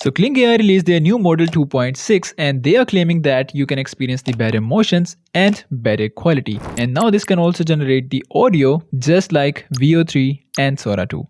So Kling AI released their new model 2.6 and they are claiming that you can experience the better motions and better quality. And now this can also generate the audio just like VO3 and Sora 2.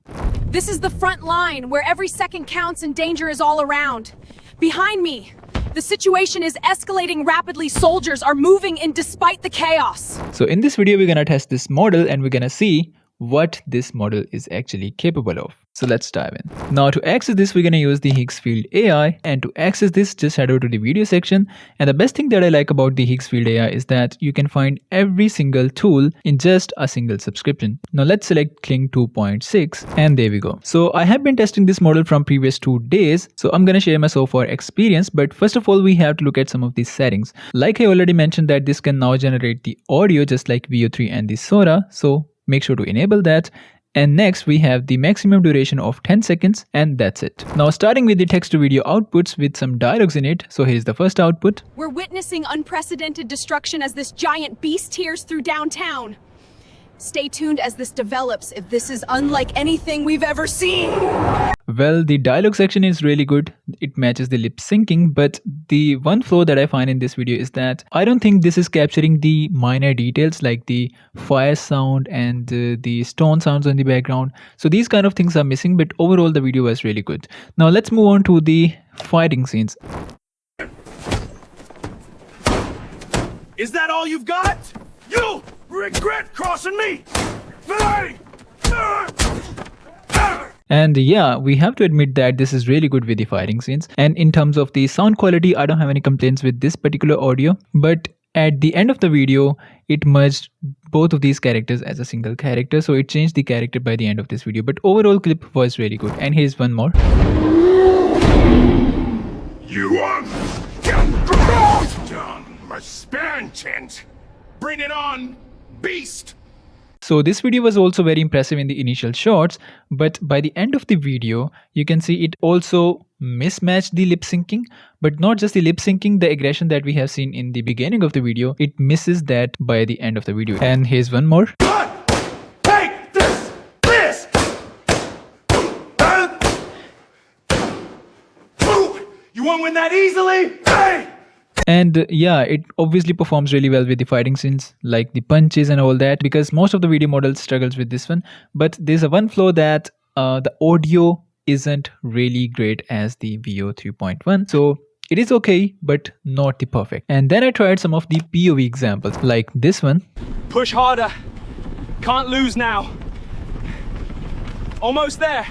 This is the front line where every second counts and danger is all around. Behind me, the situation is escalating rapidly. Soldiers are moving in despite the chaos. So in this video, we're gonna test this model and we're gonna see what this model is actually capable of. So let's dive in. Now to access this, we're going to use the higgsfield AI, and to access this, just head over to the video section. And the best thing that I like about the higgsfield AI is that you can find every single tool in just a single subscription. Now let's select Kling 2.6 and there we go. So I have been testing this model from previous 2 days. So I'm going to share my so far experience, but first of all, we have to look at some of these settings. Like I already mentioned that this can now generate the audio just like VO3 and the Sora. So make sure to enable that. And next we have the maximum duration of 10 seconds and that's it. Now starting with the text to video outputs with some dialogues in it. So here's the first output. We're witnessing unprecedented destruction as this giant beast tears through downtown. Stay tuned as this develops, if this is unlike anything we've ever seen. Well, the dialogue section is really good. It matches the lip syncing, but the one flaw that I find in this video is that I don't think this is capturing the minor details like the fire sound and the stone sounds in the background. So these kind of things are missing, but overall the video was really good. Now let's move on to the fighting scenes. Is that all you've got? You regret crossing me! And yeah, we have to admit that this is really good with the fighting scenes. And in terms of the sound quality, I don't have any complaints with this particular audio. But at the end of the video, it merged both of these characters as a single character. So it changed the character by the end of this video. But overall clip was really good. And here's one more. You are done, my span chance. Bring it on, beast! So this video was also very impressive in the initial shots, but by the end of the video, you can see it also mismatched the lip syncing, but not just the lip syncing, the aggression that we have seen in the beginning of the video, it misses that by the end of the video. And here's one more. Take this! You won't win that easily? Hey! And yeah, it obviously performs really well with the fighting scenes, like the punches and all that, because most of the video models struggles with this one. But there's a one flaw that the audio isn't really great as the VO 3.1. So it is okay, but not the perfect. And then I tried some of the POV examples, like this one. Push harder. Can't lose now. Almost there.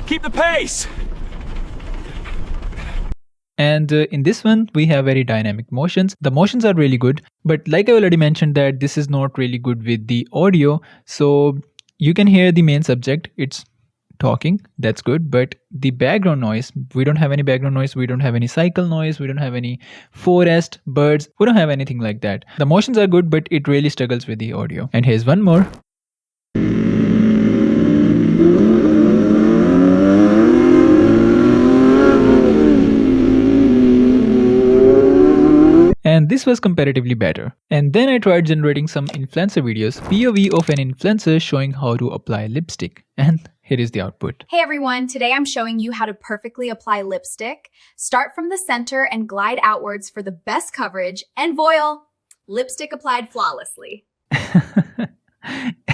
Keep the pace. And in this one, we have very dynamic motions. The motions are really good, but like I already mentioned that this is not really good with the audio. So you can hear the main subject, it's talking, that's good. But the background noise, we don't have any background noise. We don't have any cycle noise. We don't have any forest, birds. We don't have anything like that. The motions are good, but it really struggles with the audio. And here's one more. And this was comparatively better. And then I tried generating some influencer videos, POV of an influencer showing how to apply lipstick. And here is the output. Hey everyone, today I'm showing you how to perfectly apply lipstick. Start from the center and glide outwards for the best coverage, and voila, lipstick applied flawlessly.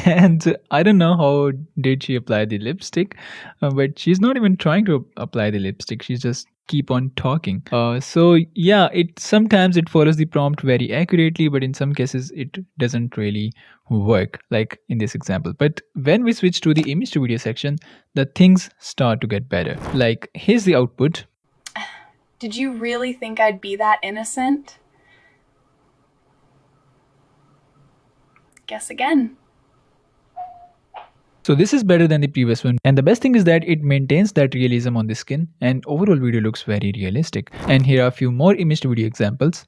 And I don't know how did she apply the lipstick, but she's not even trying to apply the lipstick. She's just keep on talking. So yeah, sometimes it follows the prompt very accurately, but in some cases it doesn't really work, like in this example. But when we switch to the image to video section, the things start to get better. Like here's the output. Did you really think I'd be that innocent? Guess again. So this is better than the previous one, and the best thing is that it maintains that realism on the skin, and overall video looks very realistic. And here are a few more image to video examples.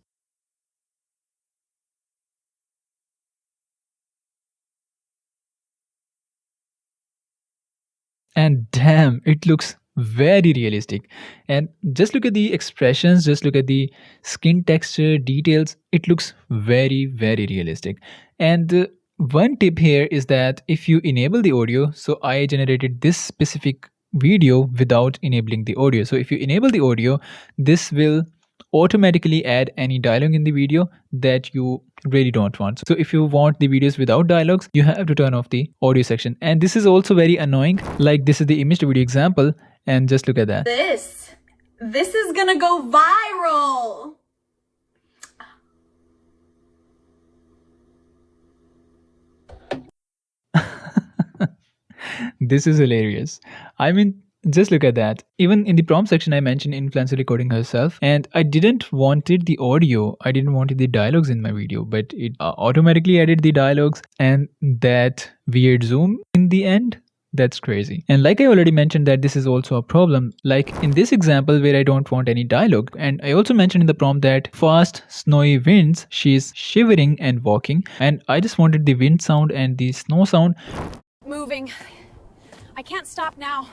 And damn, it looks very realistic. And just look at the expressions, just look at the skin texture details. It looks very, very realistic. And one tip here is that if you enable the audio, so I generated this specific video without enabling the audio. So if you enable the audio, this will automatically add any dialogue in the video that you really don't want. So if you want the videos without dialogues, you have to turn off the audio section. And this is also very annoying. Like, this is the image to video example, and just look at that. This is gonna go viral. This is hilarious. I mean, just look at that. Even in the prompt section, I mentioned influencer recording herself, and I didn't wanted the audio. I didn't wanted the dialogues in my video, but it automatically added the dialogues and that weird zoom in the end. That's crazy. And like I already mentioned that this is also a problem. Like in this example where I don't want any dialogue. And I also mentioned in the prompt that fast snowy winds, she's shivering and walking. And I just wanted the wind sound and the snow sound. Moving. I can't stop now.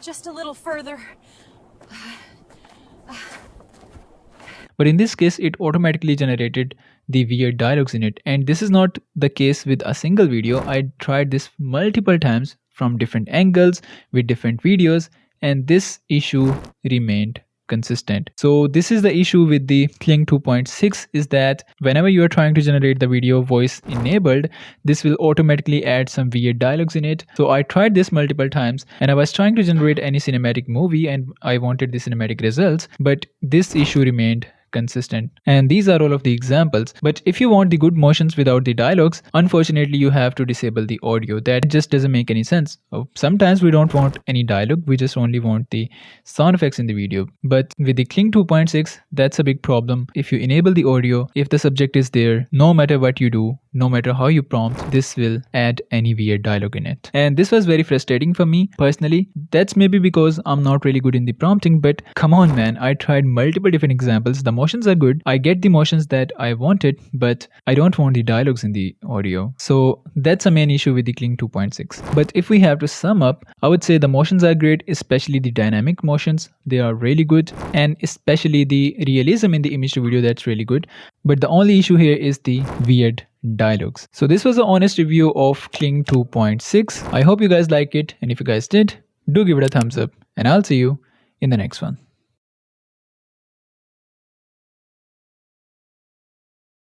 Just a little further. But in this case, it automatically generated the weird dialogues in it. And this is not the case with a single video. I tried this multiple times from different angles with different videos, and this issue remained consistent. So this is the issue with the Kling 2.6, is that whenever you are trying to generate the video voice enabled, this will automatically add some weird dialogues in it. So I tried this multiple times and I was trying to generate any cinematic movie and I wanted the cinematic results, but this issue remained consistent. And these are all of the examples. But if you want the good motions without the dialogues, unfortunately you have to disable the audio. That just doesn't make any sense. Sometimes we don't want any dialogue, we just only want the sound effects in the video. But with the Kling 2.6, that's a big problem. If you enable the audio, if the subject is there, no matter what you do, no matter how you prompt, this will add any weird dialogue in it. And this was very frustrating for me personally. That's maybe because I'm not really good in the prompting, but come on man, I tried multiple different examples. The motions are good. I get the motions that I wanted, but I don't want the dialogues in the audio. So that's a main issue with the Kling 2.6. But if we have to sum up, I would say the motions are great, especially the dynamic motions. They are really good, and especially the realism in the image to video, that's really good. But the only issue here is the weird dialogues. So this was an honest review of Kling 2.6. I hope you guys like it, and if you guys did, do give it a thumbs up, and I'll see you in the next one.